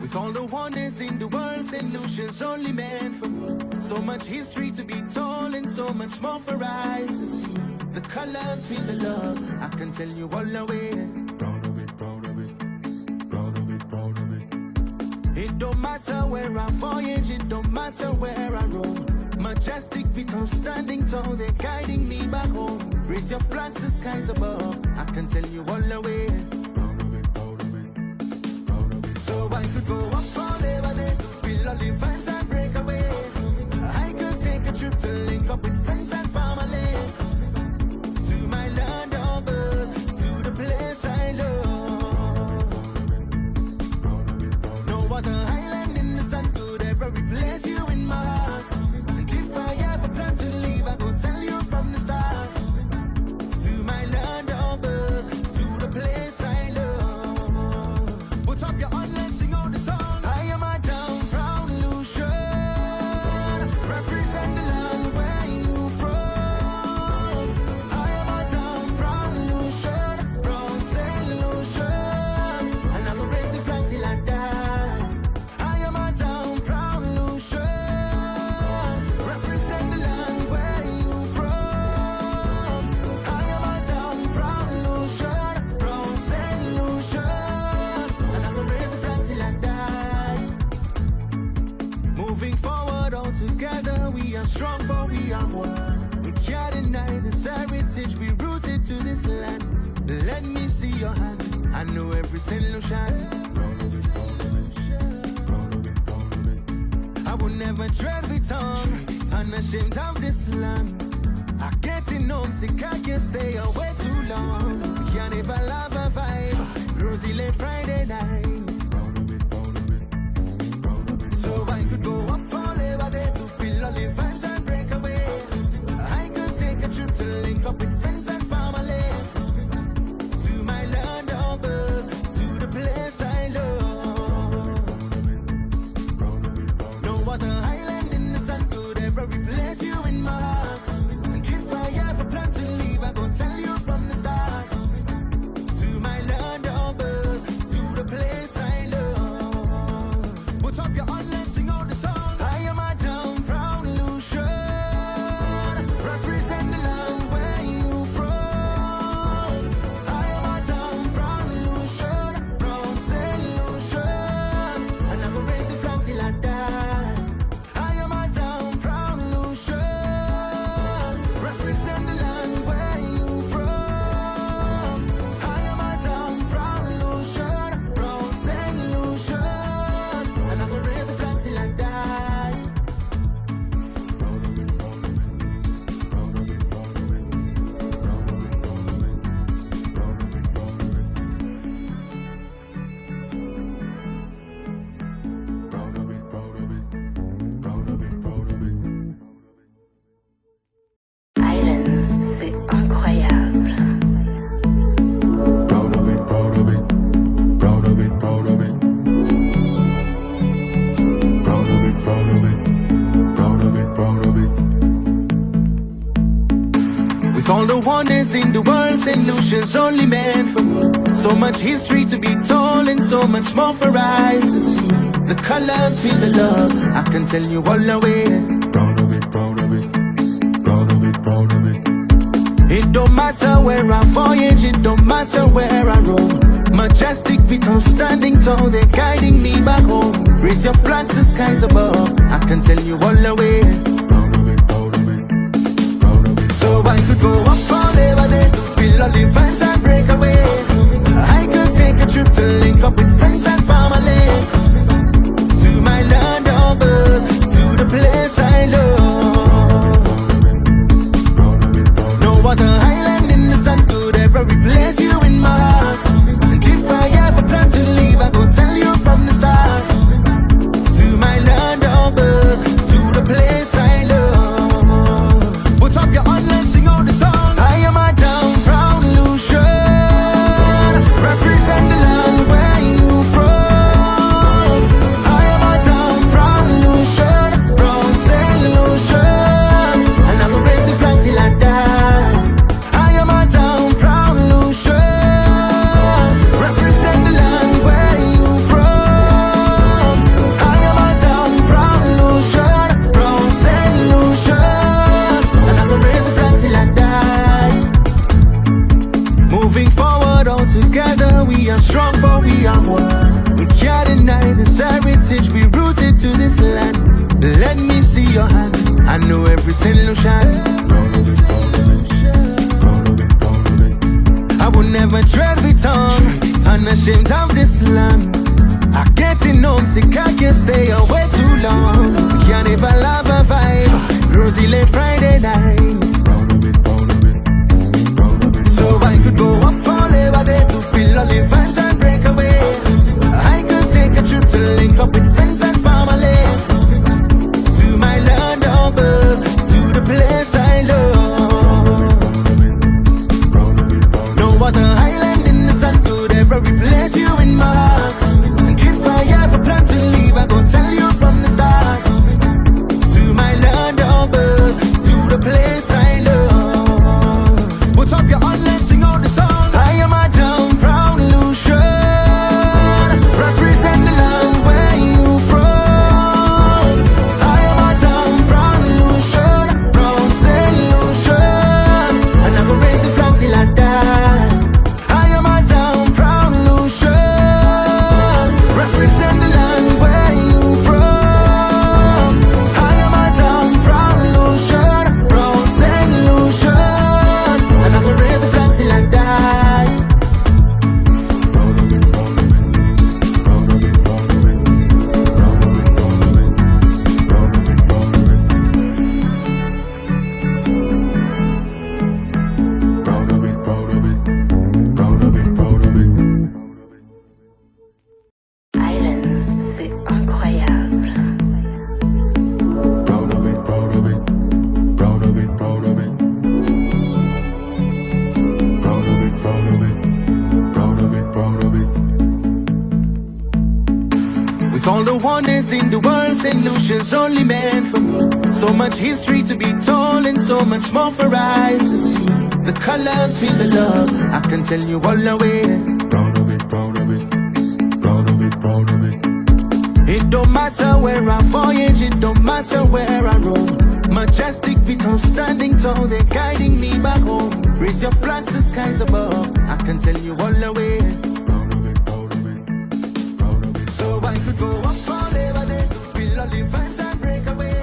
With all the wonders in the world, St. Lucian's only meant for me. So much history to be told and so much more for eyes to see. The colors feel the love, I can tell you all the way. Proud of it, proud of it, proud of it, proud of it. It don't matter where I voyage, it don't matter where I roam. Majestic people standing tall, they're guiding me back home. Raise your flags, the skies above, I can tell you all the way. Proud of it, proud of it, proud of it. So I could go up forever there to feel all the vibes and break away. I could take a trip to link up with friends and family. To my land of birth, to the place I love. No other island in the sun could ever replace you in my heart. And if I ever plan to leave, I go tell you from the start. To my land of birth, to the place I love. Put up your online, sing out the song. I am a down proud Lucian, represent the land where you from. I am a down proud Lucian, from St. Lucian, and I will raise the flag till I die. I am a down proud Lucian, represent the land where you from. I am a down proud Lucian, from St. Lucian, and I will raise the flag till I die. Moving forward all together, we are strong for we are one. We can't deny this heritage, we rooted to this land. Let me see your hand, I know every St. Lucian. I will never tread with tongue, unashamed of this land. I getting homesick, I can't stay away too long. We can't even love a vibe, rosy late Friday night. So I could go up forever there to feel all the vibes and break away. I could take a trip to link up with friends and family. To my land of birth, to the place I love. No other island in the sun could ever replace you in my heart. And if I ever plan to leave, I go tell you from the start. To my land of birth, to the place I love. Put up your online, sing out the song. I am a down proud Lucian, represent the land where you from. I am a down proud Lucian, from St. Lucian, and I will raise the flag till I die. I am a down proud Lucian, represent the land where you from. I am a down proud Lucian, from St. Lucian, and I will raise the flag till I die. Islands, c'est incroyable. Proud of it, proud of it, proud of it, proud of it. Proud of it, proud of it, proud of it, proud of it. With all the wonders in the world, St. Lucian's only meant for me. So much history to be told and so much more for eyes to see. The colors feel the love, I can tell you all the way. Proud of it, proud of it, proud of it, proud of it. It don't matter where I voyage, it don't matter where I roam. Majestic people standing tall, they're guiding me back home. Raise your flags, the skies above, I can tell you all the way. Proud of it, proud of it, proud of it. So I could go up forever there to feel all the vibes and break away. I could take a trip to link up with friends and family. To my land of birth, to the place I love. No other island in the sun could ever replace you in my heart. And if I ever plan to leave, I go tell you from the start. To my land of birth, to the place I love. Put up your online, sing out the song. I am a down proud Lucian, represent the land where you from. let me see your hand. I know every solution. I will never tread with tongue, unashamed of this land. I getting homesick, I can't stay away too long. We can't even love a vibe, rosy late Friday night. So I could go up for Labor Day to feel all the vibes and break away. I could take a trip to link up with friends and family, to my land above, to the place I love. No other island in the sun could ever replace you in my heart. And if I ever plan to leave, I gon' tell you from the start. To my land above, to the place I love. Put up your hand and sing out the song. I am a down proud Lucian, represent the land where you from. I am a down proud Lucian, proud Saint Lucian, and I will raise the flag till I die. I am a down proud Lucian, represent the land where you from. I am a down proud Lucian, proud Saint Lucian, and I will raise the flag till I die. Islands, c'est incroyable. With all the wonders in the world, St. Lucian's only meant for me. So much history to be told and so much more for eyes to see. The colors feel the love, I can tell you all the way. It don't matter where I voyage, it don't matter where I roam. Majestic people standing tall, they're guiding me back home. Raise your flags, the skies above, I can tell you all the way. So I could go up for Labor Day to feel all the vibes and break away.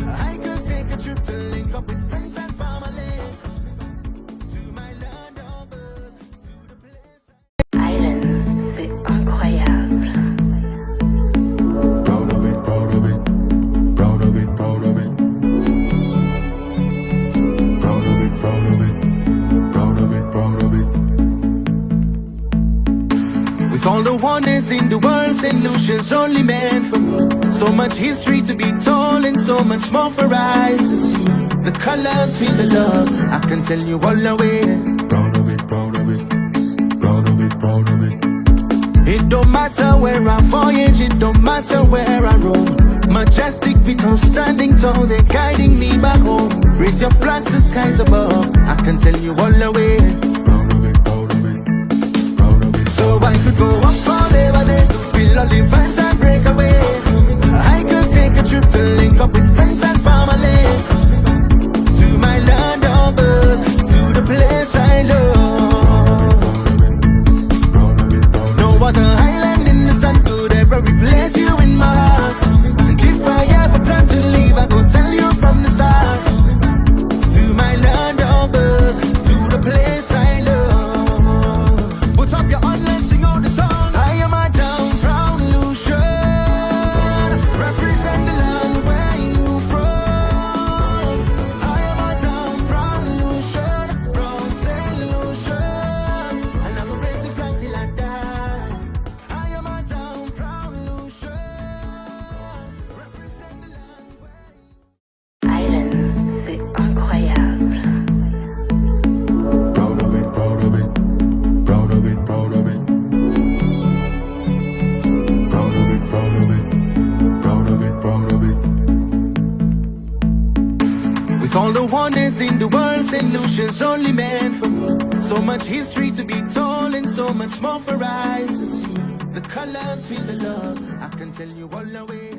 I could take a trip to link up with friends and family, to my land above, to the place. Islands, c'est incroyable. With all the wonders in the world, St. Lucian's only meant for me. So much history to be told and so much more for eyes to see. The colors feel the love, I can tell you all the way. It don't matter where I voyage, it don't matter where I roam. Majestic people standing tall, they're guiding me back home. Raise your flags, the skies above, I can tell you all the way. So I could go up for Labor Day to feel all the vibes and break away. I could take a trip to link up with friends and family, to my land above, to the place I love. No other island in the sun could ever replace you in my heart. And if I ever plan to leave, I gon' tell you from the start. To my land above, to the place I love. Put up your hand and sing out the song. I am a down proud Lucian, represent the land where you from. I am a down proud Lucian, proud Saint Lucian, and I will raise the flag till I die. I am a down proud Lucian, represent the land where you. Islands, c'est incroyable. With all the wonders in the world, St. Lucian's only meant for me. So much history to be told and so much more for eyes to see. The colors feel the love, I can tell you all the way.